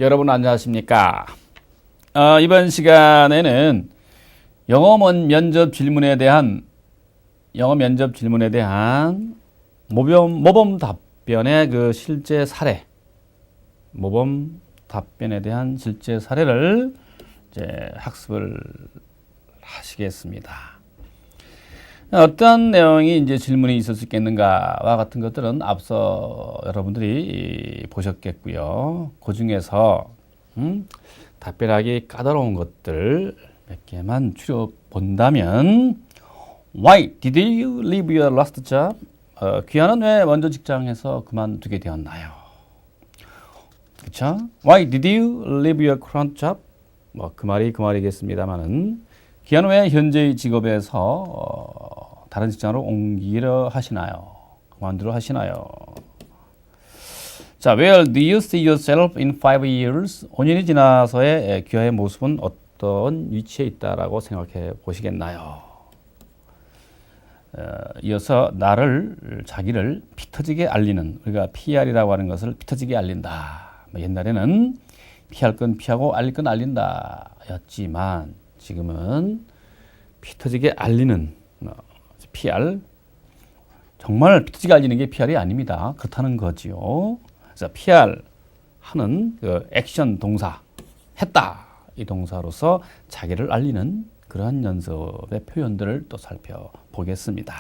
여러분 안녕하십니까? 이번 시간에는 영어 면접 질문에 대한 모범 답변의 그 실제 사례, 모범 답변에 대한 실제 사례를 이제 학습을 하시겠습니다. 어떤 내용이 이제 질문이 있을 수 있겠는가와 같은 것들은 앞서 여러분들이 보셨겠고요. 그 중에서 답변하기 까다로운 것들 몇 개만 추려 본다면, Why did you leave your last job? 귀하는 왜 먼저 직장에서 그만두게 되었나요? 그렇죠? Why did you leave your current job? 그 말이겠습니다만은, 귀하는 왜 현재의 직업에서 다른 직장으로 옮기려 하시나요? 그만두려 하시나요? 자, Where do you see yourself in 5 years? 5년이 지나서의 귀하의 모습은 어떤 위치에 있다라고 생각해 보시겠나요? 이어서 자기를 피 터지게 알리는, 우리가 PR이라고 하는 것을 피 터지게 알린다. 옛날에는 피할 건 피하고 알릴 건 알린다 였지만, 지금은 피 터지게 알리는 PR, 정말 피 터지게 알리는 게 PR이 아닙니다. 그렇다는 거지요. 그래서 PR 하는 그 액션 동사, 했다 이 동사로서 자기를 알리는 그러한 연습의 표현들을 또 살펴보겠습니다.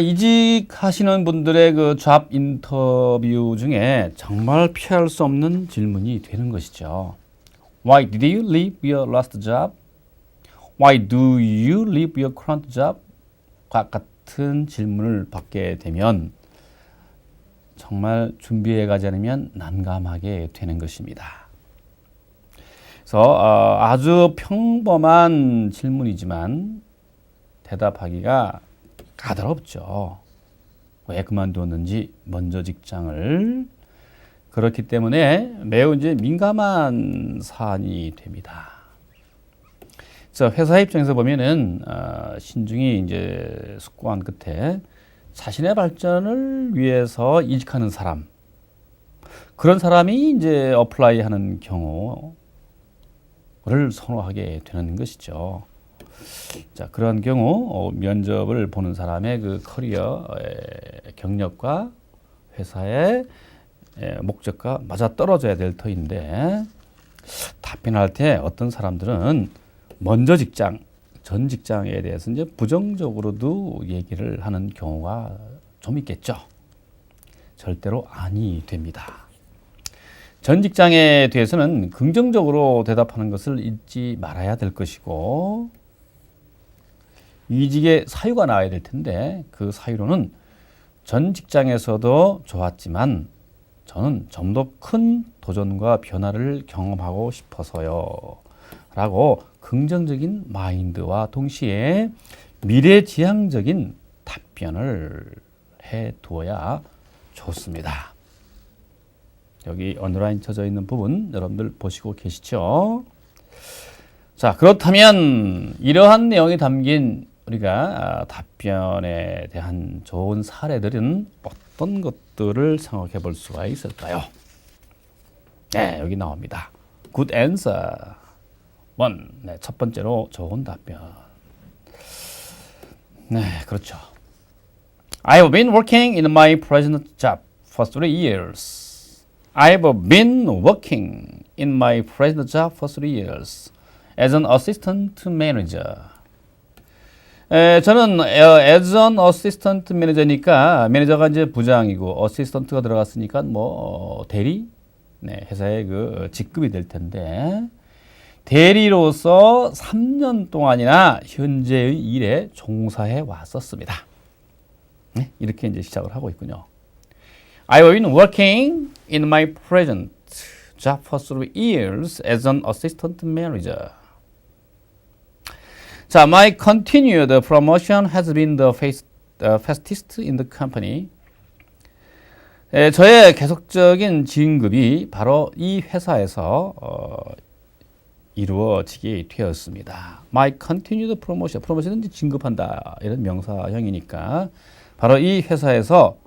이직하시는 분들의 그 잡 인터뷰 중에 정말 피할 수 없는 질문이 되는 것이죠. Why did you leave your last job? Why do you leave your current job? 과 같은 질문을 받게 되면 정말 준비해 가지 않으면 난감하게 되는 것입니다. 그래서 아주 평범한 질문이지만 대답하기가 까다롭죠. 왜 그만두었는지, 먼저 직장을. 그렇기 때문에 매우 이제 민감한 사안이 됩니다. 그래서 회사 입장에서 보면은 신중히 이제 숙고한 끝에 자신의 발전을 위해서 이직하는 사람, 그런 사람이 이제 어플라이하는 경우를 선호하게 되는 것이죠. 자, 그런 경우 면접을 보는 사람의 그 커리어의 경력과 회사의 목적과 맞아 떨어져야 될 터인데, 답변할 때 어떤 사람들은 먼저 직장, 전 직장에 대해서 이제 부정적으로도 얘기를 하는 경우가 좀 있겠죠. 절대로 아니 됩니다. 전 직장에 대해서는 긍정적으로 대답하는 것을 잊지 말아야 될 것이고, 이직의 사유가 나와야 될 텐데, 그 사유로는 전 직장에서도 좋았지만 저는 좀 더 큰 도전과 변화를 경험하고 싶어서요 라고 긍정적인 마인드와 동시에 미래지향적인 답변을 해 두어야 좋습니다. 여기 언더라인 쳐져 있는 부분 여러분들 보시고 계시죠? 자, 그렇다면 이러한 내용이 담긴 우리가 답변에 대한 좋은 사례들은 어떤 것들을 생각해 볼 수가 있을까요? 네, 여기 나옵니다. Good answer. 1. 네, 첫 번째로 좋은 답변. 네, 그렇죠. I've been working in my present job for 3 years. I've been working in my present job for 3 years as an assistant manager. 저는 as an assistant manager니까 매니저가 이제 부장이고 어시스턴트가 들어갔으니까 대리, 네, 회사의 그 직급이 될 텐데, 대리로서 3년 동안이나 현재의 일에 종사해 왔었습니다. 네, 이렇게 이제 시작을 하고 있군요. I've been working in my present job for 3 years as an assistant manager. 자, my continued promotion has been the fastest in the company. 저의 계속적인 진급이 바로 이 회사에서 이루어지게 되었습니다. My continued promotion, 프로모션은 진급한다 이런 명사형이니까 바로 이 회사에서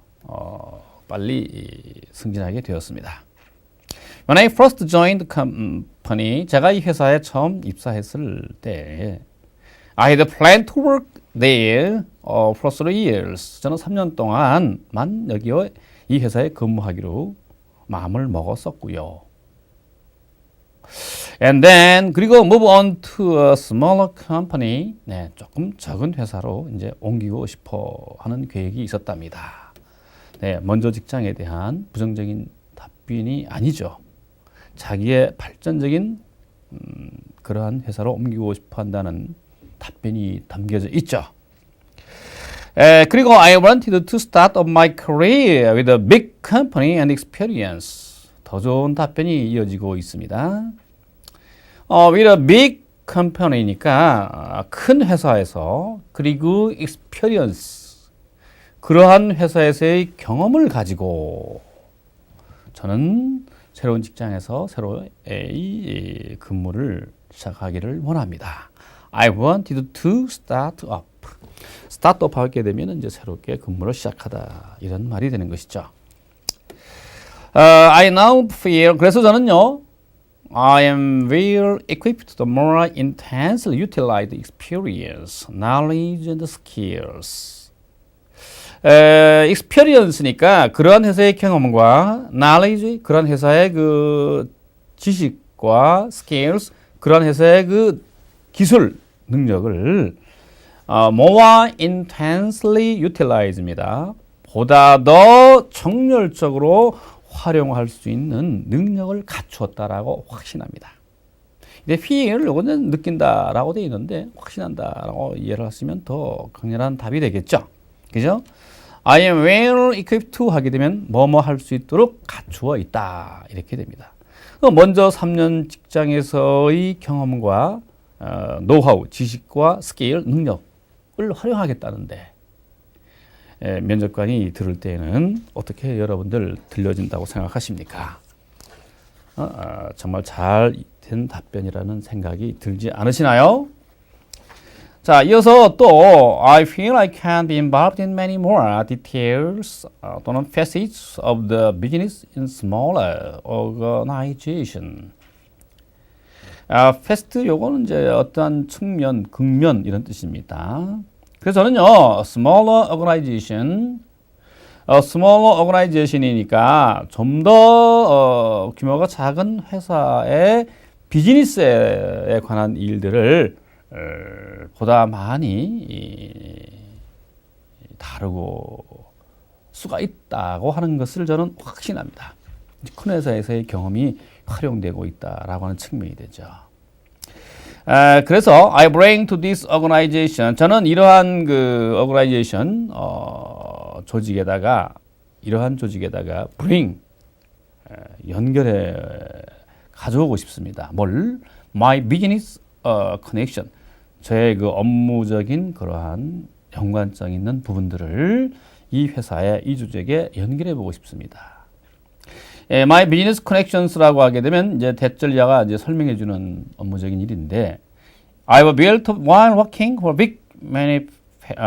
빨리 승진하게 되었습니다. When I first joined the company, 제가 이 회사에 처음 입사했을 때 I had planned to work there for 3 years. 저는 3년 동안만 여기에 이 회사에 근무하기로 마음을 먹었었고요. And then 그리고 move on to a smaller company. 네, 조금 적은 회사로 이제 옮기고 싶어 하는 계획이 있었답니다. 네, 먼저 직장에 대한 부정적인 답변이 아니죠. 자기의 발전적인 그러한 회사로 옮기고 싶어 한다는 답변이 담겨져 있죠. 그리고 I wanted to start up my career with a big company and experience. 더 좋은 답변이 이어지고 있습니다. with a big company니까 큰 회사에서 그리고 experience 그러한 회사에서의 경험을 가지고 저는 새로운 직장에서 새로이 근무를 시작하기를 원합니다. I wanted to start up. start up 하게 되면 이제 새롭게 근무를 시작하다 이런 말이 되는 것이죠. I now feel 그래서 저는요. I am well equipped to more intensely utilize the experience, knowledge and skills. experience니까 그러한 회사의 경험과 knowledge, 그러한 회사의 그 지식과 skills, 그러한 회사의 그 기술 능력을 more intensely utilize입니다. 보다 더 정열적으로 활용할 수 있는 능력을 갖추었다라고 확신합니다. 근데 feel 이거는 느낀다라고 되어 있는데 확신한다라고 이해를 하시면 더 강렬한 답이 되겠죠. 그죠? I am well equipped to 하게 되면 뭐뭐 할 수 있도록 갖추어 있다 이렇게 됩니다. 먼저 3년 직장에서의 경험과 노하우, 지식과 스킬, 능력을 활용하겠다는데 면접관이 들을 때에는 어떻게 여러분들 들려진다고 생각하십니까? 정말 잘 된 답변이라는 생각이 들지 않으시나요? 자, 이어서 또 I feel I can be involved in many more details 또는 facets of the business in smaller organization. 패스트 요거는 이제 어떠한 측면, 극면 이런 뜻입니다. 그래서 저는요, smaller organization이니까 좀 더 규모가 작은 회사의 비즈니스에 관한 일들을 보다 많이 다루고 수가 있다고 하는 것을 저는 확신합니다. 큰 회사에서의 경험이 활용되고 있다라고 하는 측면이 되죠. 그래서 I bring to this organization 저는 이러한 그 organization 조직에다가 이러한 조직에다가 bring 연결해 가져오고 싶습니다. 뭘? My business connection 저의 그 업무적인 그러한 연관성 있는 부분들을 이 회사의 이 조직에 연결해 보고 싶습니다. My business connections라고 하게 되면 이제 대절자가 이제 설명해 주는 업무적인 일인데 I have built while working for big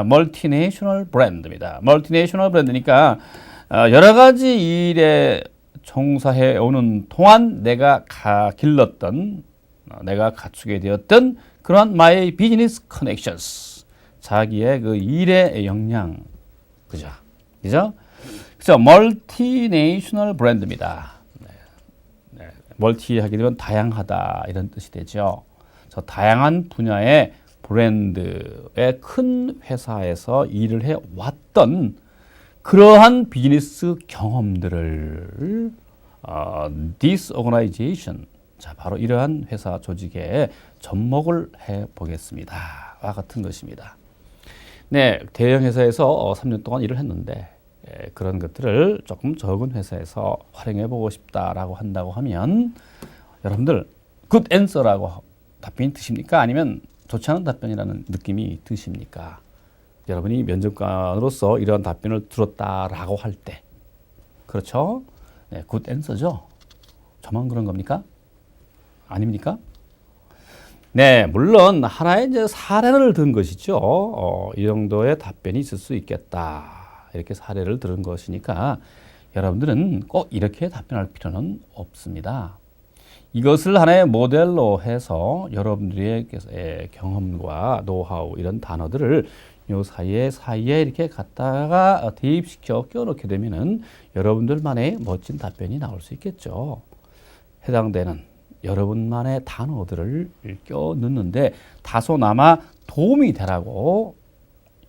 multinational brand입니다. multinational brand니까 여러 가지 일에 종사해 오는 동안 내가 길렀던 내가 갖추게 되었던 그런 my business connections 자기의 그 일의 역량 그죠? 그죠? 그래서 멀티내셔널 브랜드입니다. 네. 멀티 하게 되면 다양하다 이런 뜻이 되죠. 저 다양한 분야의 브랜드의 큰 회사에서 일을 해 왔던 그러한 비즈니스 경험들을 this organization 자 바로 이러한 회사 조직에 접목을 해 보겠습니다와 같은 것입니다. 네, 대형 회사에서 3년 동안 일을 했는데 그런 것들을 조금 적은 회사에서 활용해 보고 싶다라고 한다고 하면 여러분들 good answer라고 답변이 드십니까? 아니면 좋지 않은 답변이라는 느낌이 드십니까? 여러분이 면접관으로서 이런 답변을 들었다라고 할 때 그렇죠? 네, good answer죠? 저만 그런 겁니까? 아닙니까? 네, 물론 하나의 이제 사례를 든 것이죠. 이 정도의 답변이 있을 수 있겠다. 이렇게 사례를 들은 것이니까 여러분들은 꼭 이렇게 답변할 필요는 없습니다. 이것을 하나의 모델로 해서 여러분들의 경험과 노하우 이런 단어들을 요 사이에 이렇게 갖다가 대입시켜 껴넣게 되면은 여러분들만의 멋진 답변이 나올 수 있겠죠. 해당되는 여러분만의 단어들을 껴 넣는데 다소나마 도움이 되라고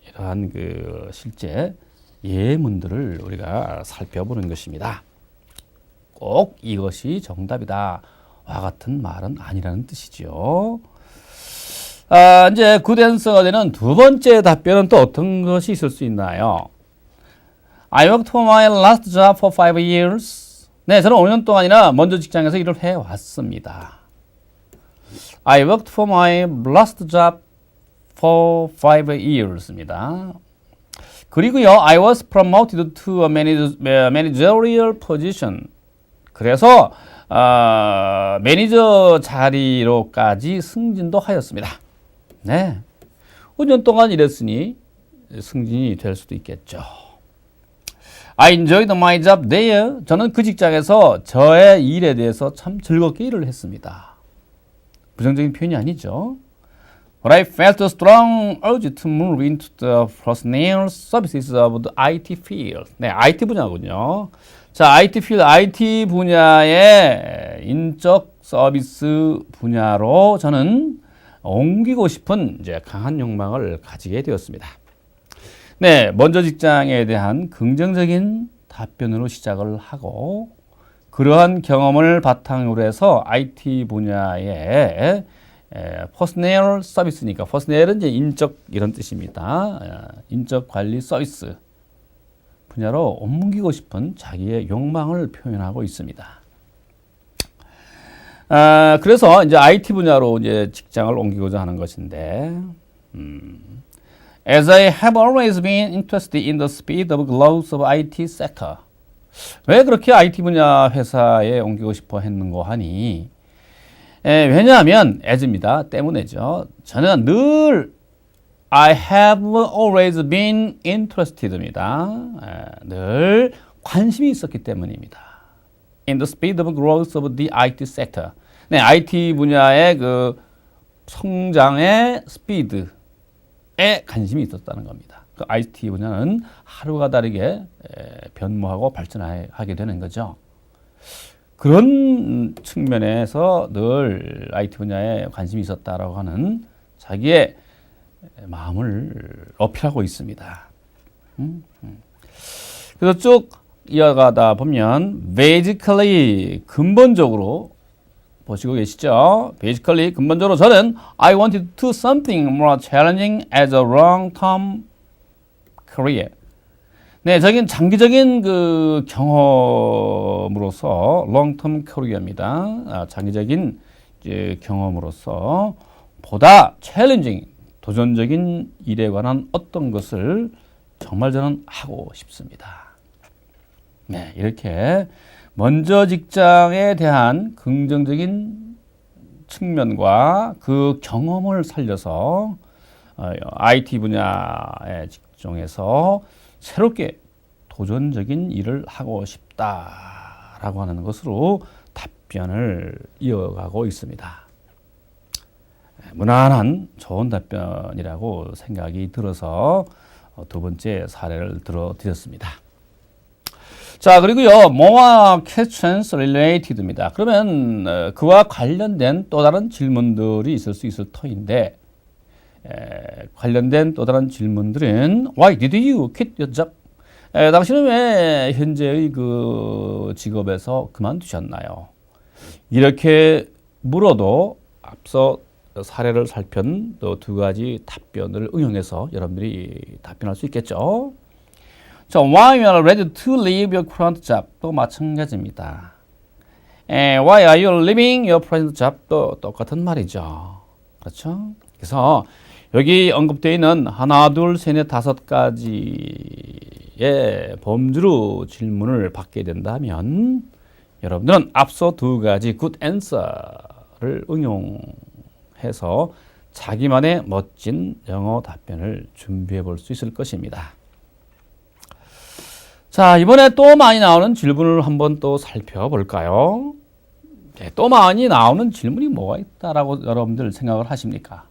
이러한 그 실제 예문들을 우리가 살펴보는 것입니다. 꼭 이것이 정답이다 와 같은 말은 아니라는 뜻이죠. 이제 good answer가 되는 두 번째 답변은 또 어떤 것이 있을 수 있나요? I worked for my last job for 5 years. 네, 저는 5년 동안이나 먼저 직장에서 일을 해왔습니다. I worked for my last job for 5 years입니다. 그리고요, I was promoted to a managerial position. 그래서 매니저 자리로까지 승진도 하였습니다. 네, 5년 동안 일했으니 승진이 될 수도 있겠죠. I enjoyed my job there. 저는 그 직장에서 저의 일에 대해서 참 즐겁게 일을 했습니다. 부정적인 표현이 아니죠. But I felt a strong urge to move into the personnel services of the IT field. 네, IT 분야군요. 자, IT field, IT 분야의 인적 서비스 분야로 저는 옮기고 싶은 이제 강한 욕망을 가지게 되었습니다. 네, 먼저 직장에 대한 긍정적인 답변으로 시작을 하고 그러한 경험을 바탕으로 해서 IT 분야의 퍼스널 서비스니까 퍼스널은 이제 인적 이런 뜻입니다. 인적 관리 서비스 분야로 옮기고 싶은 자기의 욕망을 표현하고 있습니다. 그래서 이제 IT 분야로 이제 직장을 옮기고자 하는 것인데, As I have always been interested in the speed of growth of IT sector. 왜 그렇게 IT 분야 회사에 옮기고 싶어 했는고 하니, 왜냐하면 as입니다. 때문에죠. 저는 늘 I have always been interested입니다. 늘 관심이 있었기 때문입니다. In the speed of growth of the IT sector. 네, IT 분야의 그 성장의 스피드에 관심이 있었다는 겁니다. 그 IT 분야는 하루가 다르게 변모하고 발전하게 되는 거죠. 그런 측면에서 늘 IT 분야에 관심이 있었다라고 하는 자기의 마음을 어필하고 있습니다. 그래서 쭉 이어가다 보면 basically 근본적으로 보시고 계시죠? basically 근본적으로 저는 I wanted to do something more challenging as a long-term career. 네, 저긴 장기적인 그 경험으로서 long-term career입니다. 장기적인 이제 경험으로서 보다 challenging 도전적인 일에 관한 어떤 것을 정말 저는 하고 싶습니다. 네, 이렇게 먼저 직장에 대한 긍정적인 측면과 그 경험을 살려서 IT 분야의 직종에서 새롭게 도전적인 일을 하고 싶다라고 하는 것으로 답변을 이어가고 있습니다. 무난한 좋은 답변이라고 생각이 들어서 두 번째 사례를 들어드렸습니다. 자, 그리고요, 뭐와 questions related입니다. 그러면 그와 관련된 또 다른 질문들이 있을 수 있을 터인데 관련된 또 다른 질문들은 Why did you quit your job? 당신은 왜 현재의 그 직업에서 그만두셨나요? 이렇게 물어도 앞서 사례를 살핀 또 두 가지 답변을 응용해서 여러분들이 답변할 수 있겠죠. 자, why you are ready to leave your current job 또 마찬가지입니다. Why are you leaving your present job 또 똑같은 말이죠. 그렇죠? 그래서 여기 언급되어 있는 하나, 둘, 셋, 넷, 다섯 가지의 범주로 질문을 받게 된다면 여러분들은 앞서 두 가지 good answer를 응용해서 자기만의 멋진 영어 답변을 준비해 볼 수 있을 것입니다. 자, 이번에 또 많이 나오는 질문을 한번 또 살펴볼까요? 네, 또 많이 나오는 질문이 뭐가 있다라고 여러분들 생각을 하십니까?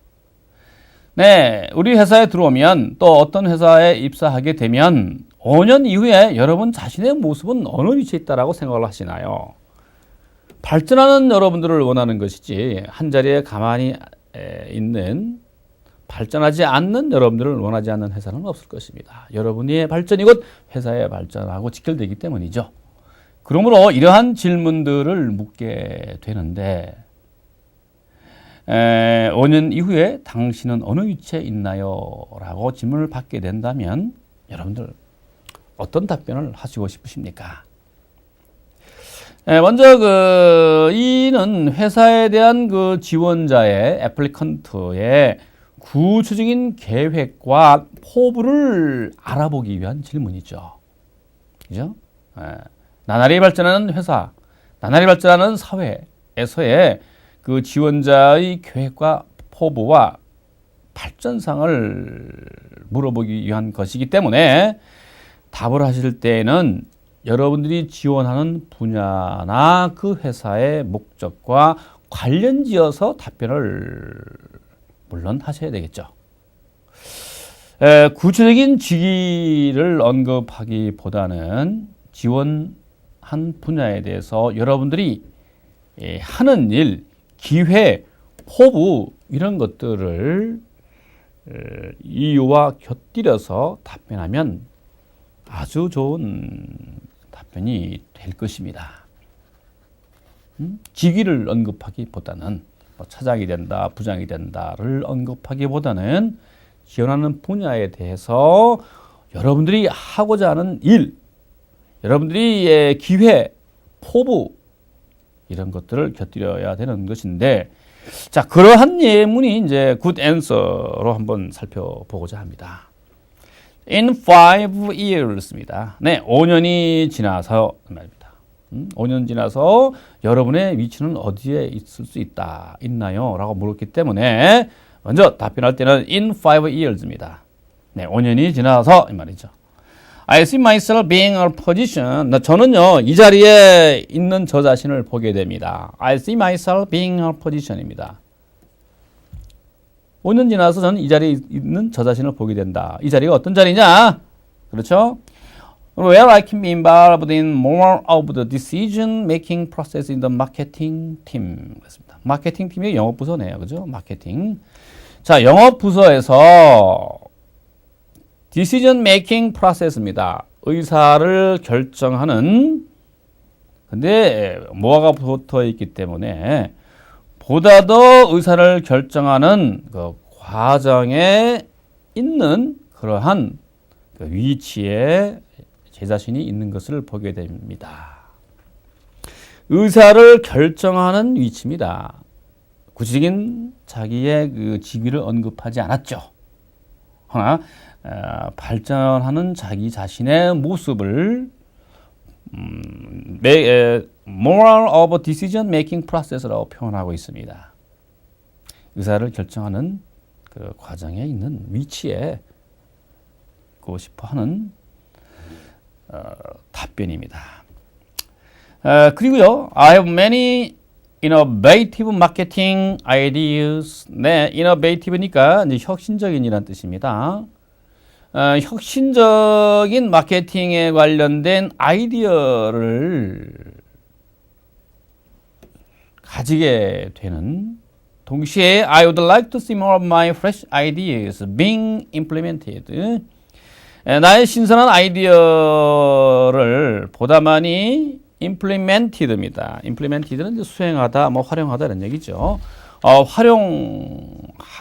네, 우리 회사에 들어오면 또 어떤 회사에 입사하게 되면 5년 이후에 여러분 자신의 모습은 어느 위치에 있다라고 생각을 하시나요? 발전하는 여러분들을 원하는 것이지 한 자리에 가만히 있는 발전하지 않는 여러분들을 원하지 않는 회사는 없을 것입니다. 여러분의 발전이 곧 회사의 발전하고 직결되기 때문이죠. 그러므로 이러한 질문들을 묻게 되는데 5년 이후에 당신은 어느 위치에 있나요? 라고 질문을 받게 된다면 여러분들 어떤 답변을 하시고 싶으십니까? 먼저 이는 회사에 대한 그 지원자의 애플리컨트의 구체적인 계획과 포부를 알아보기 위한 질문이죠. 그죠? 나날이 발전하는 회사, 나날이 발전하는 사회에서의 그 지원자의 계획과 포부와 발전상을 물어보기 위한 것이기 때문에 답을 하실 때에는 여러분들이 지원하는 분야나 그 회사의 목적과 관련지어서 답변을 물론 하셔야 되겠죠. 구체적인 직위를 언급하기보다는 지원한 분야에 대해서 여러분들이 하는 일, 기회, 포부 이런 것들을 이유와 곁들여서 답변하면 아주 좋은 답변이 될 것입니다. 직위를 언급하기보다는 차장이 된다, 부장이 된다를 언급하기보다는 지원하는 분야에 대해서 여러분들이 하고자 하는 일, 여러분들이 기회, 포부 이런 것들을 곁들여야 되는 것인데, 자, 그러한 예문이 이제 good answer로 한번 살펴보고자 합니다. In 5 years입니다. 네, 5년이 지나서 말입니다. 5년 지나서 여러분의 위치는 어디에 있을 수 있나요? 라고 물었기 때문에 먼저 답변할 때는 in 5 years입니다. 네, 5년이 지나서 이 말이죠. I see myself being a position. 저는요, 이 자리에 있는 저 자신을 보게 됩니다. I see myself being a position입니다. 5년 지나서 저는 이 자리에 있는 저 자신을 보게 된다. 이 자리가 어떤 자리냐? 그렇죠? Where I can be involved in more of the decision-making process in the marketing team. 그렇습니다. 마케팅 팀이 영업 부서네요. 그죠? 마케팅. 자, 영업 부서에서 decision-making process입니다. 의사를 결정하는, 근데 뭐가 붙어 있기 때문에 보다 더 의사를 결정하는 그 과정에 있는 그러한 그 위치에 제 자신이 있는 것을 보게 됩니다. 의사를 결정하는 위치입니다. 구체적인 자기의 그 직위를 언급하지 않았죠. 하나 발전하는 자기 자신의 모습을 more of a decision making process라고 표현하고 있습니다. 의사를 결정하는 그 과정에 있는 위치에 고 싶어 하는 답변입니다. 그리고요, I have many innovative marketing ideas. 네, innovative니까 이제 혁신적인이라는 뜻입니다. 혁신적인 마케팅에 관련된 아이디어를 가지게 되는 동시에 I would like to see more of my fresh ideas being implemented. 나의 신선한 아이디어를 보다 많이 implemented입니다. implemented는 이제 수행하다, 뭐 활용하다 이런 얘기죠. 활용하고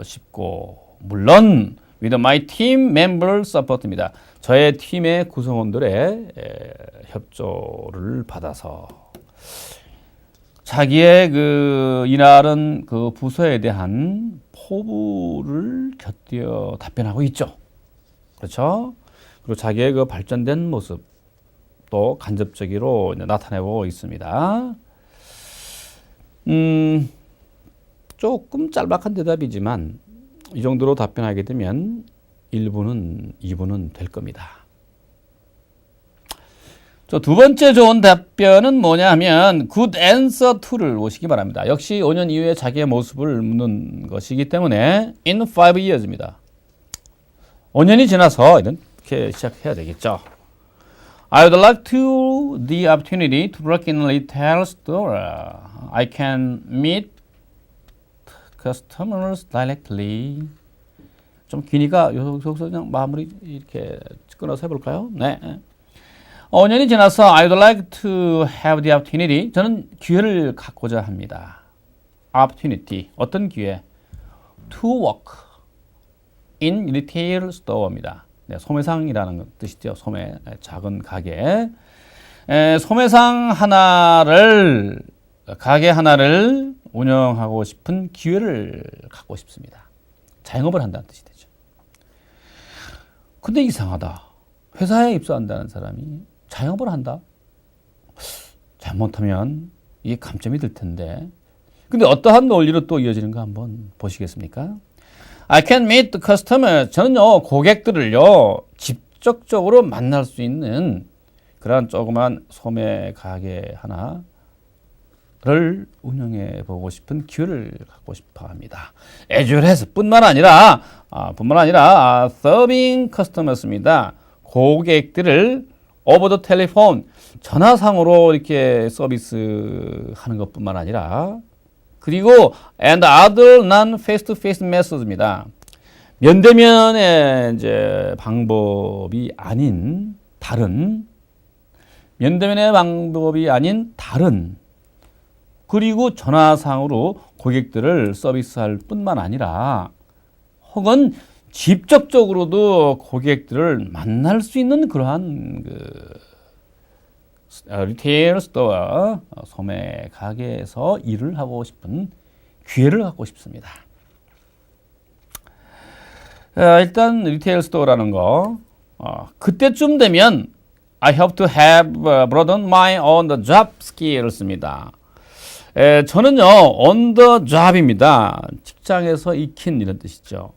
싶고, 물론 with my team member support입니다. 저의 팀의 구성원들의 협조를 받아서 자기의 그 이날은 그 부서에 대한 포부를 곁들여 답변하고 있죠. 그렇죠? 그리고 자기의 그 발전된 모습도 간접적으로 나타내고 있습니다. 조금 짤막한 대답이지만 이 정도로 답변하게 되면 1부는 2부는 될 겁니다. 저 두 번째 좋은 답변은 뭐냐 하면 good answer to를 보시기 바랍니다. 역시 5년 이후에 자기의 모습을 묻는 것이기 때문에 in 5 years입니다. 5년이 지나서 이렇게 시작해야 되겠죠. I would like to the opportunity to work in a retail store. I can meet customers directly. 좀 기니까 여기서 그냥 마무리 이렇게 끊어서 해볼까요? 네. 5년이 지나서 I would like to have the opportunity. 저는 기회를 갖고자 합니다. opportunity. 어떤 기회? to work in retail store입니다. 네, 소매상이라는 뜻이죠. 소매, 작은 가게. 소매상 하나를, 가게 하나를 운영하고 싶은 기회를 갖고 싶습니다. 자영업을 한다는 뜻이 되죠. 근데 이상하다. 회사에 입사한다는 사람이 자영업을 한다? 잘못하면 이게 감점이 들 텐데. 근데 어떠한 논리로 또 이어지는가 한번 보시겠습니까? I can meet the customer. 저는요, 고객들을요, 직접적으로 만날 수 있는 그런 조그만 소매 가게 하나를 운영해 보고 싶은 기회를 갖고 싶어 합니다. as well as 뿐만 아니라, serving customers입니다. 고객들을 over the telephone, 전화상으로 이렇게 서비스 하는 것뿐만 아니라, 그리고 and other non-face-to-face methods입니다. 면대면의 이제 방법이 아닌 다른, 그리고 전화상으로 고객들을 서비스할 뿐만 아니라 혹은 직접적으로도 고객들을 만날 수 있는 그러한 리테일 스토어, 소매 가게에서 일을 하고 싶은 기회를 갖고 싶습니다. 일단 리테일 스토어라는 거, 그때쯤 되면 I hope to have broadened my on the job skills입니다. 저는요, on the job입니다. 직장에서 익힌 이런 뜻이죠.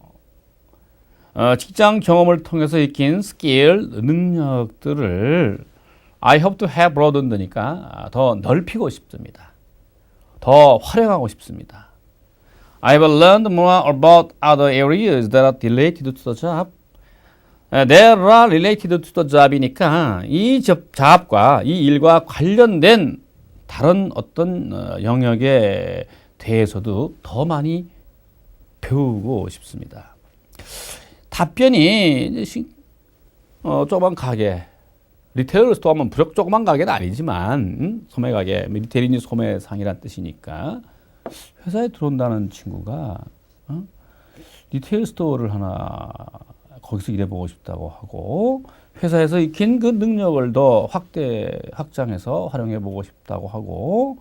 직장 경험을 통해서 익힌 스킬, 능력들을 I hope to have broadened니까 더 넓히고 싶습니다. 더 활용하고 싶습니다. I have learned more about other areas that are related to the job. That are related to the job이니까 이 잡과 이 일과 관련된 다른 어떤 영역에 대해서도 더 많이 배우고 싶습니다. 답변이 조그만 가게, 리테일 스토어 하면 부쩍 조그만 가게는 아니지만 소매 가게, 리테일이니 소매상이란 뜻이니까 회사에 들어온다는 친구가 리테일 스토어를 하나 거기서 일해보고 싶다고 하고 회사에서 익힌 그 능력을 더 확장해서 활용해보고 싶다고 하고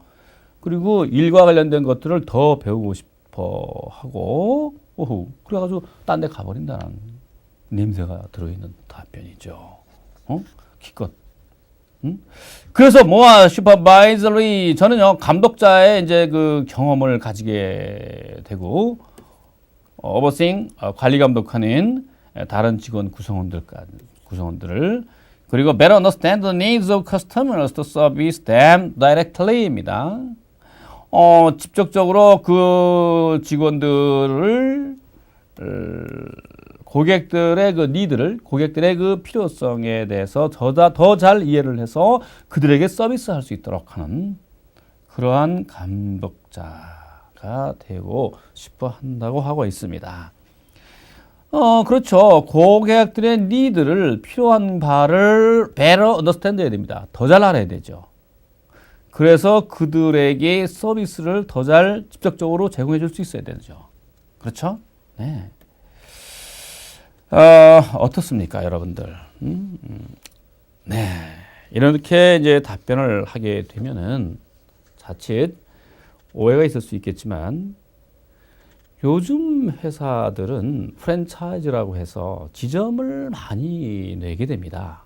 그리고 일과 관련된 것들을 더 배우고 싶어 하고 그래가지고 딴 데 가버린다는 냄새가 들어있는 답변이죠. 기껏. 그래서 뭐야 슈퍼바이저리 저는요 감독자의 이제 그 경험을 가지게 되고 오버싱 관리 감독하는 다른 직원 구성원들을 그리고 better understand the needs of customers to service them directly입니다. 직접적으로 그 직원들을 고객들의 그 니드를 고객들의 그 필요성에 대해서 더 잘 이해를 해서 그들에게 서비스할 수 있도록 하는 그러한 감독자가 되고 싶어 한다고 하고 있습니다. 그렇죠. 고객들의 니드를 필요한 바를 better understand 해야 됩니다. 더 잘 알아야 되죠. 그래서 그들에게 서비스를 더 잘 직접적으로 제공해 줄 수 있어야 되죠. 그렇죠? 네. 어떻습니까, 여러분들? 네. 이렇게 이제 답변을 하게 되면은 자칫 오해가 있을 수 있겠지만 요즘 회사들은 프랜차이즈라고 해서 지점을 많이 내게 됩니다.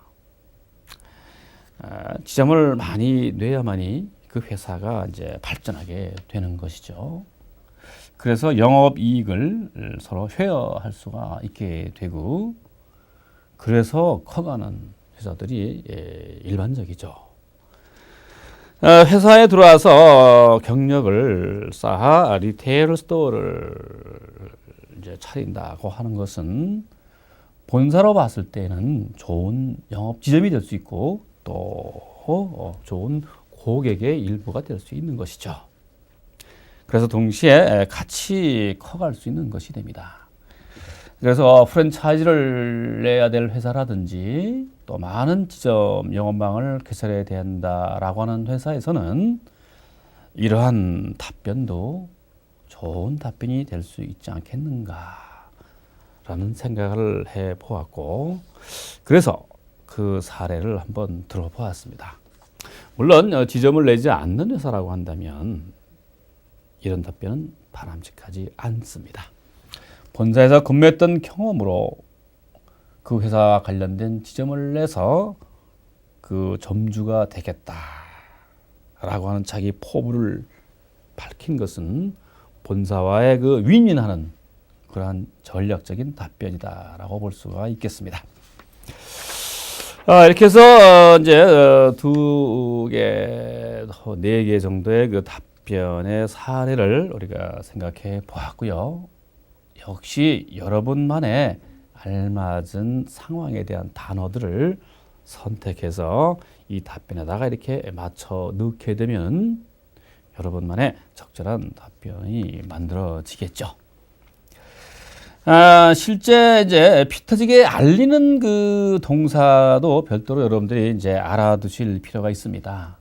지점을 많이 내야만이 그 회사가 이제 발전하게 되는 것이죠. 그래서 영업 이익을 서로 쉐어할 수가 있게 되고 그래서 커가는 회사들이 일반적이죠. 회사에 들어와서 경력을 쌓아 리테일 스토어를 이제 차린다고 하는 것은 본사로 봤을 때는 좋은 영업 지점이 될 수 있고 또 좋은 고객의 일부가 될 수 있는 것이죠. 그래서 동시에 같이 커갈 수 있는 것이 됩니다. 그래서 프랜차이즈를 내야 될 회사라든지 또 많은 지점 영업망을 개설해야 된다라고 하는 회사에서는 이러한 답변도 좋은 답변이 될 수 있지 않겠는가 라는 생각을 해 보았고, 그래서 그 사례를 한번 들어보았습니다. 물론 지점을 내지 않는 회사라고 한다면 이런 답변은 바람직하지 않습니다. 본사에서 근무했던 경험으로 그 회사와 관련된 지점을 내서 그 점주가 되겠다라고 하는 자기 포부를 밝힌 것은 본사와의 그 윈윈하는 그러한 전략적인 답변이다라고 볼 수가 있겠습니다. 이렇게 해서 이제 네 개 정도의 그 답변의 사례를 우리가 생각해 보았고요. 역시 여러분만의 알맞은 상황에 대한 단어들을 선택해서 이 답변에다가 이렇게 맞춰 넣게 되면 여러분만의 적절한 답변이 만들어지겠죠. 실제 이제 피 터지게 알리는 그 동사도 별도로 여러분들이 이제 알아두실 필요가 있습니다.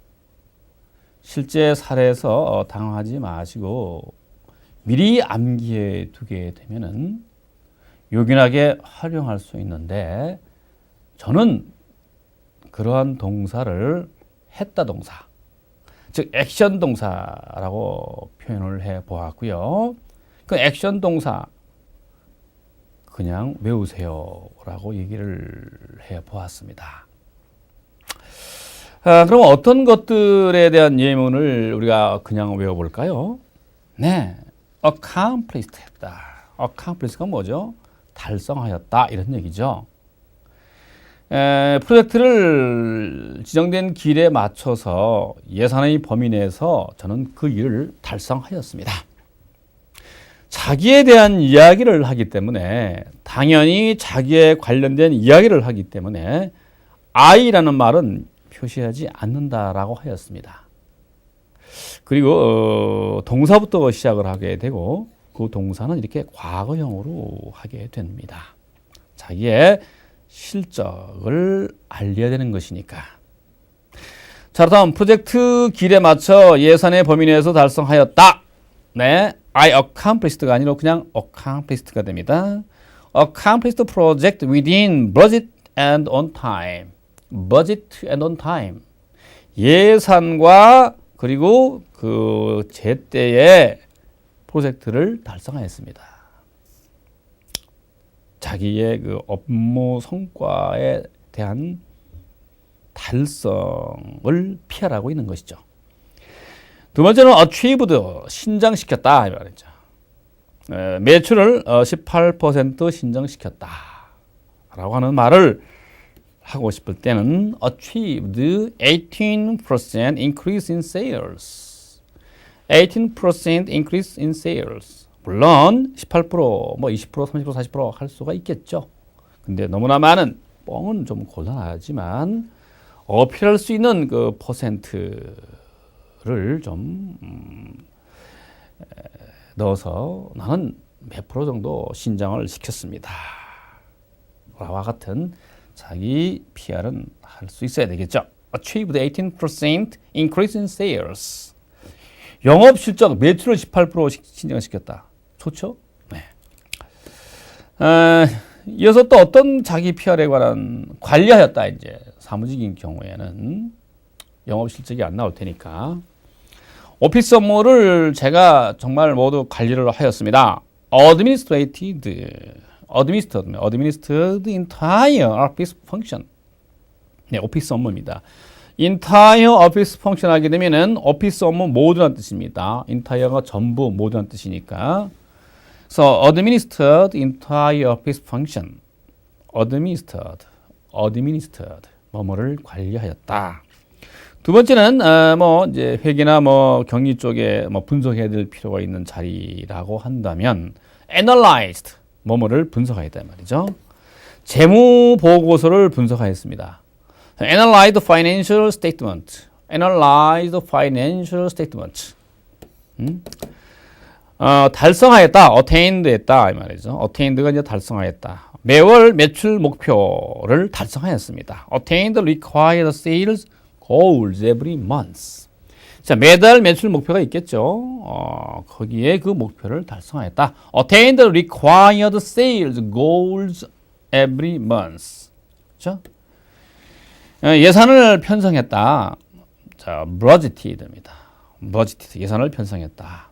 실제 사례에서 당황하지 마시고 미리 암기해 두게 되면은 요긴하게 활용할 수 있는데, 저는 그러한 동사를 했다 동사, 즉 액션 동사라고 표현을 해 보았고요. 그 액션 동사 그냥 외우세요라고 얘기를 해 보았습니다. 그럼 어떤 것들에 대한 예문을 우리가 그냥 외워볼까요? 네, accomplished 했다. accomplish가 뭐죠? 달성하였다 이런 얘기죠. 프로젝트를 지정된 길에 맞춰서 예산의 범위 내에서 저는 그 일을 달성하였습니다. 자기에 대한 이야기를 하기 때문에 당연히 자기에 관련된 이야기를 하기 때문에 I라는 말은 표시하지 않는다라고 하였습니다. 그리고 동사부터 시작을 하게 되고 그 동사는 이렇게 과거형으로 하게 됩니다. 자기의 실적을 알려야 되는 것이니까. 자, 다음 프로젝트 길에 맞춰 예산의 범위 내에서 달성하였다. 네, I accomplished가 아니라 그냥 accomplished가 됩니다. Accomplished project within budget and on time. budget and on time. 예산과 그리고 그 제때에 프로젝트를 달성하였습니다. 자기의 그 업무 성과에 대한 달성을 피하라고 있는 것이죠. 두 번째는 achieved, 신장시켰다 이 말이죠. 매출을 18% 신장시켰다 라고 하는 말을 하고 싶을 때는 achieved 18% increase in sales. 18% increase in sales. 물론 18%, 뭐 20%, 30%, 40% 할 수가 있겠죠. 근데 너무나 많은 뻥은 좀 곤란하지만 어필할 수 있는 그 퍼센트를 좀 넣어서 나는 몇 프로 정도 신장을 시켰습니다. 와 같은 자기 PR은 할 수 있어야 되겠죠. Achieved 18% increase in sales. 영업 실적 매출을 18% 신장시켰다. 좋죠? 네. 이어서 또 어떤 자기 PR에 관한 관리하였다. 이제 사무직인 경우에는 영업 실적이 안 나올 테니까 오피스 업무를 제가 정말 모두 관리를 하였습니다. Administrated entire office function. 네, 오피스 업무입니다. entire office function 하게 되면은 오피스 업무 모두란 뜻입니다. entire가 전부 모두란 뜻이니까. 그래서 administered entire office function. administered 뭐뭐를 관리하였다. 두 번째는 뭐 이제 회계나 뭐 경리 쪽에 뭐 분석해야 될 필요가 있는 자리라고 한다면 analyzed 뭐뭐를 분석하였다 말이죠. 재무 보고서를 분석하였습니다. analyzed financial statement. analyzed financial statement. 달성하였다. attained 했다 이 말이죠. attained가 이제 달성하였다. 매월 매출 목표를 달성하였습니다. attained required sales goals every month. 자, 매달 매출 목표가 있겠죠. 거기에 그 목표를 달성하였다. attained required sales goals every month. 그렇죠? 예산을 편성했다. 자, budgeted입니다. budgeted 예산을 편성했다.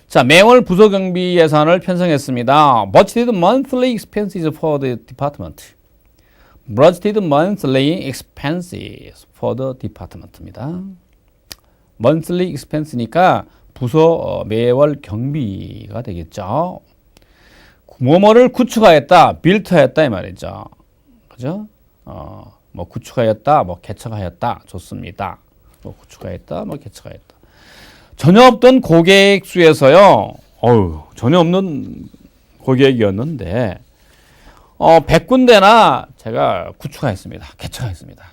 자, 매월 부서 경비 예산을 편성했습니다. budgeted monthly expenses for the department. budgeted monthly expenses for the department입니다. monthly expense니까 부서 매월 경비가 되겠죠. 뭐뭐를 구축하였다, built하였다 이 말이죠. 그죠? 뭐 구축하였다, 뭐 개척하였다, 좋습니다. 뭐 구축하였다, 뭐 개척하였다. 전혀 없던 고객 수에서요. 전혀 없는 고객이었는데 100군데나 제가 구축하였습니다. 개척하였습니다.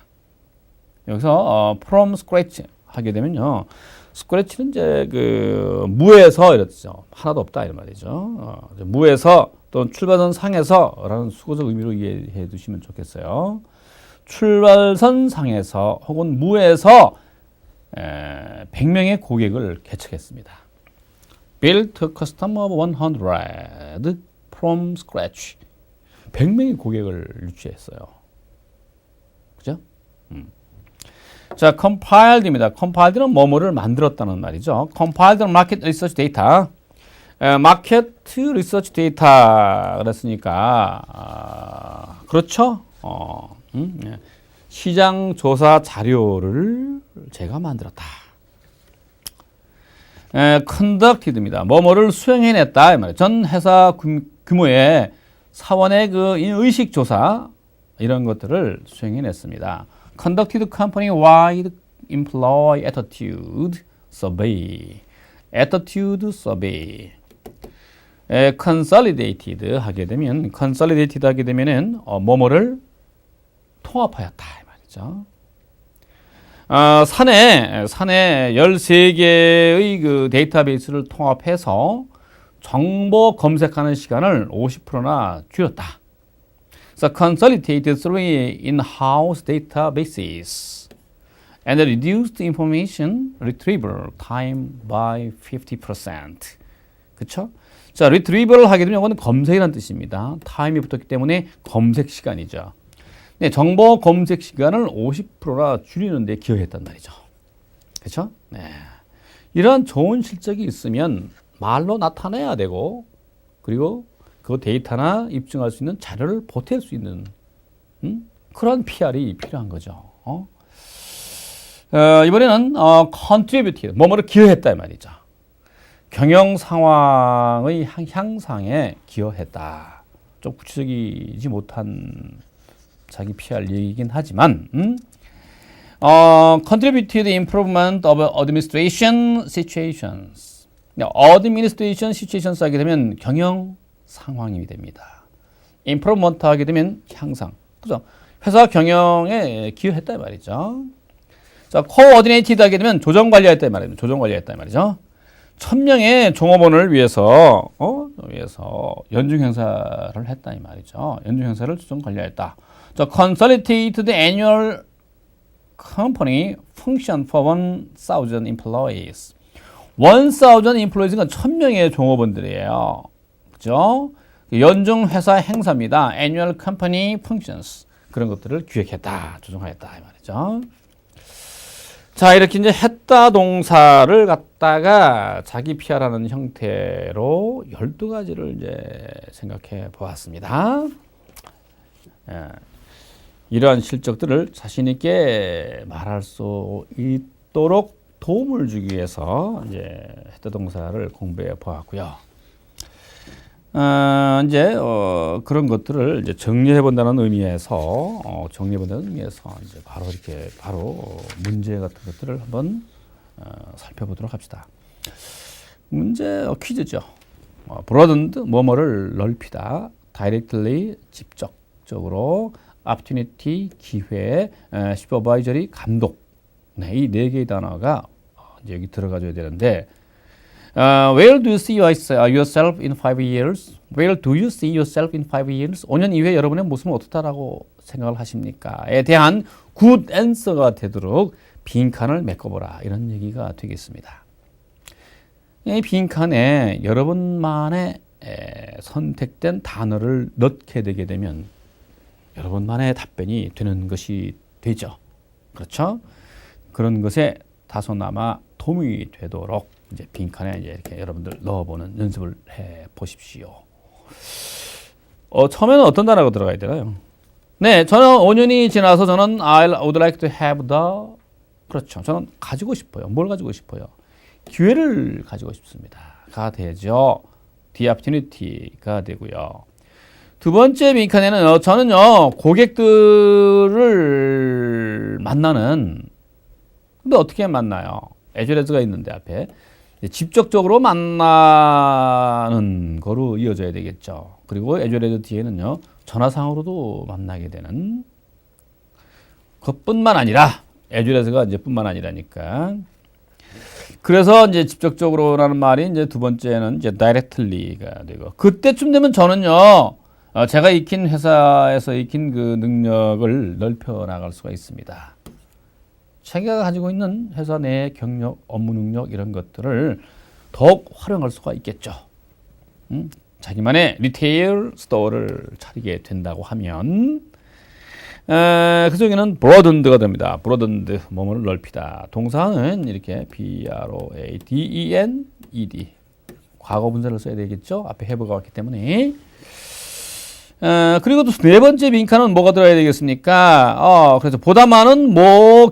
여기서 from scratch 하게 되면요. 스크래치는 이제 그 무에서 이렇죠. 하나도 없다 이런 말이죠. 무에서 또는 출발선 상에서라는 수고적 의미로 이해해 두시면 좋겠어요. 출발선 상에서 혹은 무에서 100명의 고객을 개척했습니다. Built a customer of 100 from scratch. 100명의 고객을 유치했어요. 그죠? 자, compiled입니다. compiled는 뭐뭐를 만들었다는 말이죠. compiled market research data. 마켓 리서치 데이터 그랬으니까 그렇죠? 시장 조사 자료를 제가 만들었다. conducted입니다. 뭐뭐를 수행해냈다 이 말이에요. 전 회사 규모의 사원의 그 의식 조사 이런 것들을 수행해냈습니다. conducted company-wide employee attitude survey. attitude survey. consolidated 하게 되면 consolidated 하게 되면은 뭐뭐를 통합하였다 이 말이죠. 사내 13개의 그 데이터베이스를 통합해서 정보 검색하는 시간을 50%나 줄였다. So consolidated three in-house databases and reduced information retrieval time by 50%. 그렇죠? 자, retrieval 하게 되면 이거는 검색이라는 뜻입니다. time이 붙었기 때문에 검색 시간이죠. 네, 정보 검색 시간을 50%나 줄이는 데 기여했단 말이죠. 그렇죠? 네. 이런 좋은 실적이 있으면 말로 나타내야 되고 그리고 그 데이터나 입증할 수 있는 자료를 보탤 수 있는 그런 PR이 필요한 거죠. 이번에는 contributed, 뭐뭐를 기여했다 이 말이죠. 경영 상황의 향상에 기여했다. 좀 구체적이지 못한 자기 PR 얘기이긴 하지만 contributed improvement of administration situations. administration situations 하게 되면 경영 상황이 됩니다. improvement 하게 되면 향상. 그죠? 회사 경영에 기여했다 이 말이죠. 자, coordinated 하게 되면 조정 관리했다 이 말입니다. 조정 관리했다 이 말이죠. 1000명의 종업원을 위해서 연중 행사를 했다 이 말이죠. 연중 행사를 조정 관리했다. 자, consolidated annual company function for 1,000 employees. 1,000 employees가 1000명의 종업원들이에요. 그죠? 연중 회사 행사입니다. annual company functions. 그런 것들을 기획했다, 조정하였다 이 말이죠. 자, 이렇게 이제 했다 동사를 갖다가 자기 PR하는 형태로 12가지를 이제 생각해 보았습니다. 이러한 실적들을 자신 있게 말할 수 있도록 도움을 주기 위해서 이제 했다 동사를 공부해 보았고요. 이제 그런 것들을 이제 정리해 본다는 의미에서 이제 바로 이렇게 문제 같은 것들을 한번 살펴보도록 합시다. 문제 퀴즈죠. broadened 뭐뭐를 넓히다, directly 직접적으로, opportunity 기회, supervisory 감독. 네, 이 네 개의 단어가 이제 여기 들어가줘야 되는데. Where do you see yourself in 5 years? Where do you see yourself in 5 years? 5년 이후에 여러분의 모습은 어떻다라고 생각을 하십니까?에 대한 good answer가 되도록 빈칸을 메꿔보라. 이런 얘기가 되겠습니다. 이 빈칸에 여러분만의 선택된 단어를 넣게 되게 되면 여러분만의 답변이 되는 것이 되죠. 그렇죠? 그런 것에 다소나마 도움이 되도록 이제 빈칸에 이제 이렇게 여러분들 넣어보는 연습을 해 보십시오. 처음에는 어떤 단어가 들어가야 되나요? 네, 저는 5년이 지나서 저는 I would like to have the, 그렇죠. 저는 가지고 싶어요. 뭘 가지고 싶어요? 기회를 가지고 싶습니다. 가 되죠. The opportunity가 되고요. 두 번째 빈칸에는 저는요, 고객들을 만나는, 근데 어떻게 만나요? as 있는데 앞에 직접적으로 만나는 거로 이어져야 되겠죠. 그리고 as 뒤에는요, 전화상으로도 만나게 되는 것뿐만 아니라 as가 이제 뿐만 아니라니까. 그래서 이제 직접적으로라는 말이 이제 두 번째는 이제 directly가 되고, 그때쯤 되면 저는요, 제가 익힌 회사에서 익힌 그 능력을 넓혀 나갈 수가 있습니다. 자기가 가지고 있는 회사 내 경력, 업무 능력 이런 것들을 더욱 활용할 수가 있겠죠. 자기만의 리테일 스토어를 차리게 된다고 하면 그 중에는 broadened가 됩니다. broadened, 뭐뭐를 넓히다. 동사는 이렇게 broadened, 과거 분사를 써야 되겠죠. 앞에 have가 왔기 때문에. 그리고 또 네 번째 빈칸은 뭐가 들어야 되겠습니까? 그래서 보다 많은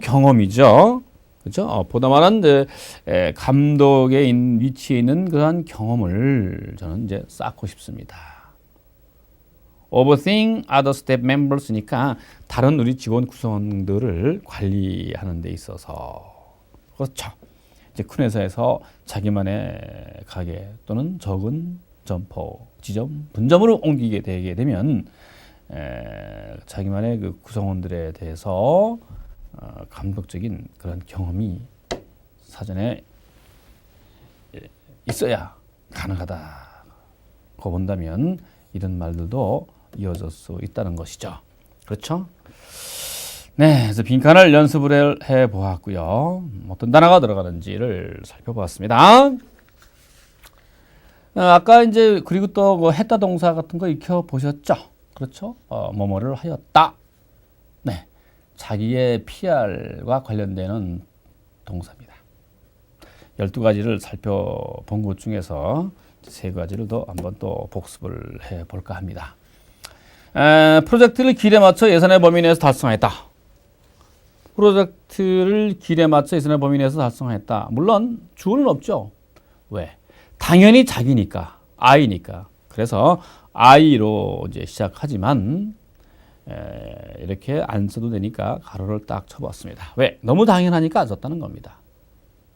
경험이죠. 그렇죠? 보다 많은 감독의 위치에 있는 그러한 경험을 저는 이제 쌓고 싶습니다. Overseeing other staff members니까 다른 우리 직원 구성원들을 관리하는 데 있어서. 그렇죠. 이제 큰 회사에서 자기만의 가게 또는 적은 점포, 지점, 분점으로 옮기게 되게 되면 자기만의 그 구성원들에 대해서 감독적인 그런 경험이 사전에 있어야 가능하다고 본다면 이런 말들도 이어질 수 있다는 것이죠. 그렇죠? 네, 그래서 빈칸을 연습을 해 보았고요. 어떤 단어가 들어가는지를 살펴보았습니다. 아까 이제 그리고 또 뭐 했다 동사 같은 거 익혀 보셨죠? 그렇죠? 뭐뭐를 하였다. 네, 자기의 PR과 관련되는 동사입니다. 12가지를 살펴본 것 중에서 3가지를 더 한번 또 복습을 해 볼까 합니다. 프로젝트를 길에 맞춰 예산의 범위 내에서 달성하였다. 프로젝트를 길에 맞춰 예산의 범위 내에서 달성하였다. 물론 주어는 없죠. 왜? 당연히 자기니까, I니까. 그래서 I로 이제 시작하지만 이렇게 안 써도 되니까 가로를 딱 쳐봤습니다. 왜? 너무 당연하니까 안 썼다는 겁니다.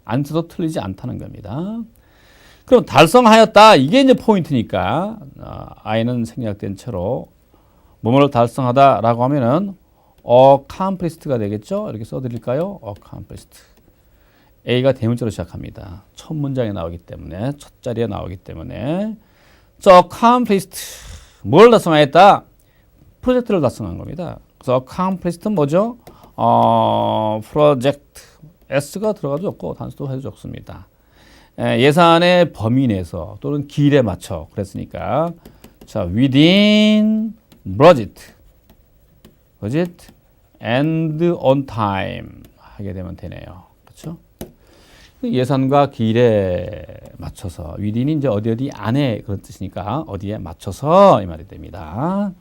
안 써도 틀리지 않다는 겁니다. 그럼 달성하였다. 이게 이제 포인트니까 I는 생략된 채로 뭐뭐를 달성하다라고 하면은 accomplissed가 되겠죠. 이렇게 써드릴까요? accomplished. A가 대문자로 시작합니다. 첫 문장에 나오기 때문에, 첫 자리에 나오기 때문에. accomplished. 뭘 달성하였다? 프로젝트를 달성한 겁니다. 그래서 accomplished 뭐죠? project. S가 들어가도 좋고, 단수도 해도 좋습니다. 예산의 범위 내에서 또는 길에 맞춰. 그랬으니까. 자, within budget. and on time. 하게 되면 되네요. 그렇죠? 예산과 길에 맞춰서 within이 이제 어디 안에 그런 뜻이니까 어디에 맞춰서 이 말이 됩니다.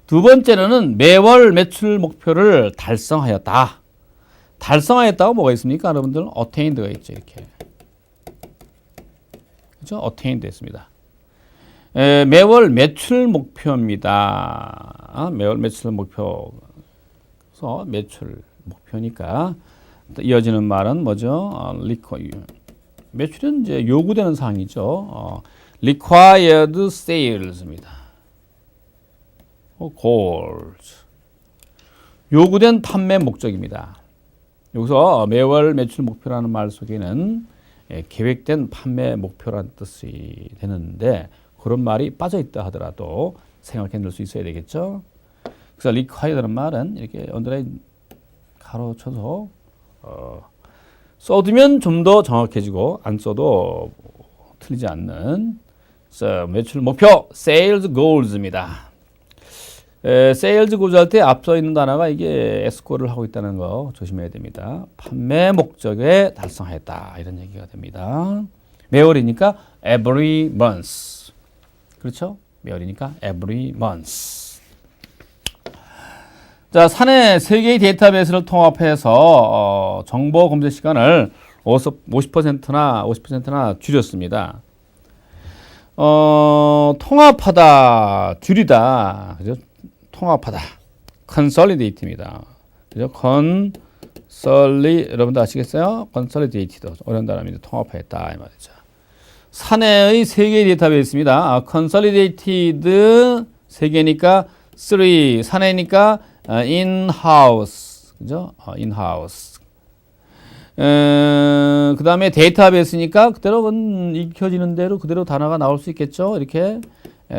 두 번째로는 매월 매출 목표를 달성하였다. 달성하였다고 뭐가 있습니까? 여러분들 attained가 있죠. 이렇게. 그렇죠? attained 했습니다. 매월 매출 목표입니다. 매월 매출 목표. 그래서 매출 목표니까 이어지는 말은 뭐죠? 매출은 이제 요구되는 사항이죠. required sales입니다. goals. 요구된 판매 목적입니다. 여기서 매월 매출 목표라는 말 속에는 계획된 판매 목표라는 뜻이 되는데 그런 말이 빠져 있다 하더라도 생각해 놓을 수 있어야 되겠죠. 그래서 required라는 말은 이렇게 언더라인 가로쳐서 써두면 좀 더 정확해지고 안 써도 틀리지 않는 매출 목표 sales goals입니다. sales goals 할 때 앞서 있는 단어가 이게 에스코를 하고 있다는 거 조심해야 됩니다. 판매 목적에 달성했다 이런 얘기가 됩니다. 매월이니까 every month. 그렇죠? 매월이니까 every month. 자, 사내 3개의 데이터베이스를 통합해서 정보 검색 시간을 50%나 줄였습니다. 통합하다, 줄이다, 그죠? 통합하다, consolidate입니다. 그죠? 여러분들 아시겠어요? consolidated 어려운 단어입니다. 통합했다 이 말이죠. 사내의 3개의 데이터베이스입니다. consolidated 3개니까 3, 사내니까 in-house, 그죠? in-house. 그 다음에 데이터베이스니까 그대로 익혀지는 대로 그대로 단어가 나올 수 있겠죠? 이렇게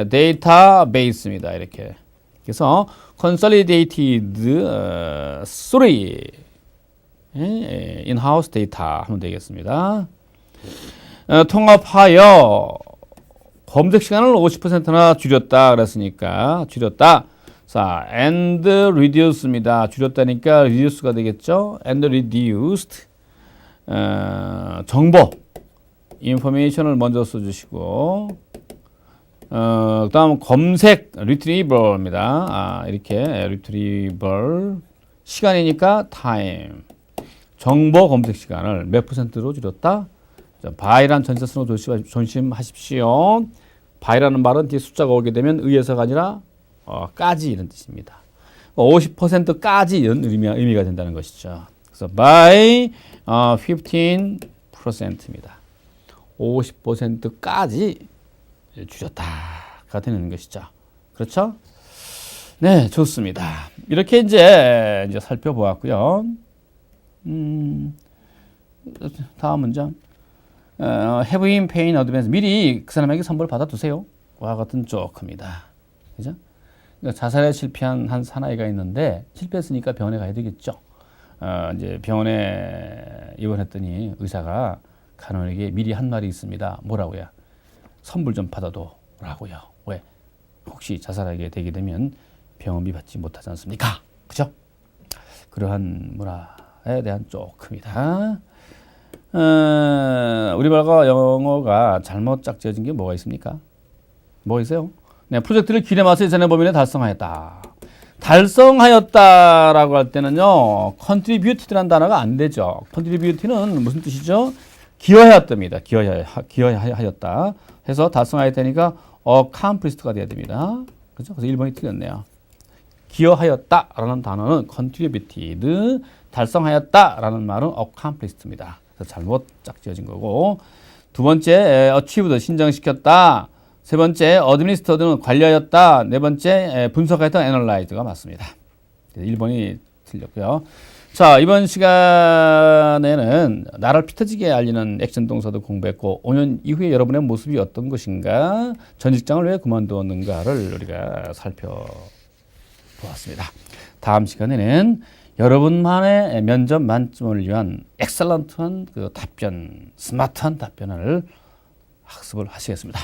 데이터베이스입니다. 이렇게. 그래서 consolidated 3 in-house 데이터 하면 되겠습니다. 통합하여 검색 시간을 50%나 줄였다 그랬으니까 줄였다. 자, and reduce입니다. 줄였다니까 reduce가 되겠죠. and reduced 정보 information을 먼저 써주시고 그 다음 검색 retrieval입니다. 이렇게 retrieval 시간이니까 time 정보 검색 시간을 몇 %로 줄였다. by란 전치사 쓰는 거 조심하십시오. by라는 말은 뒤에 숫자가 오게 되면 의에서가 아니라 까지 이런 뜻입니다. 50%까지 이런 의미가 된다는 것이죠. 그래서 by 15%입니다. 50%까지 줄였다가 되는 것이죠. 그렇죠? 네, 좋습니다. 이렇게 이제 살펴보았고요. 다음 문장. have him pay in advance. 미리 그 사람에게 선물 받아두세요. 와 같은 조크입니다. 그죠? 그러니까 자살에 실패한 한 사나이가 있는데 실패했으니까 병원에 가야 되겠죠. 이제 병원에 입원했더니 의사가 간호에게 미리 한 말이 있습니다. 뭐라고요? 선물 좀 받아둬라고요. 왜? 혹시 자살하게 되게 되면 병원비 받지 못하지 않습니까? 그죠? 그러한 문화에 대한 조크입니다. 우리말과 영어가 잘못 짝지어진 게 뭐가 있습니까? 뭐가 있어요? 네, 프로젝트를 기대마서 예전에 범위에 달성하였다. 달성하였다라고 할 때는요, contributed라는 단어가 안 되죠. contributed는 무슨 뜻이죠? 기여하였답니다. 기여하였다. 해서 달성하였다니까 accomplissed가 돼야 됩니다. 그렇죠? 그래서 1번이 틀렸네요. 기여하였다라는 단어는 contributed, 달성하였다라는 말은 accomplissed입니다. 그래서 잘못 짝지어진 거고, 두 번째 achieved, 신정시켰다. 세 번째 administered는 관리하였다. 네 번째 분석하였다, analyzed가 맞습니다. 1번이 틀렸고요. 자, 이번 시간에는 나를 피 터지게 알리는 액션 동사도 공부했고 5년 이후에 여러분의 모습이 어떤 것인가, 전 직장을 왜 그만두었는가를 우리가 살펴보았습니다. 다음 시간에는 여러분만의 면접 만점을 위한 엑셀런트한 그 답변, 스마트한 답변을 학습을 하시겠습니다.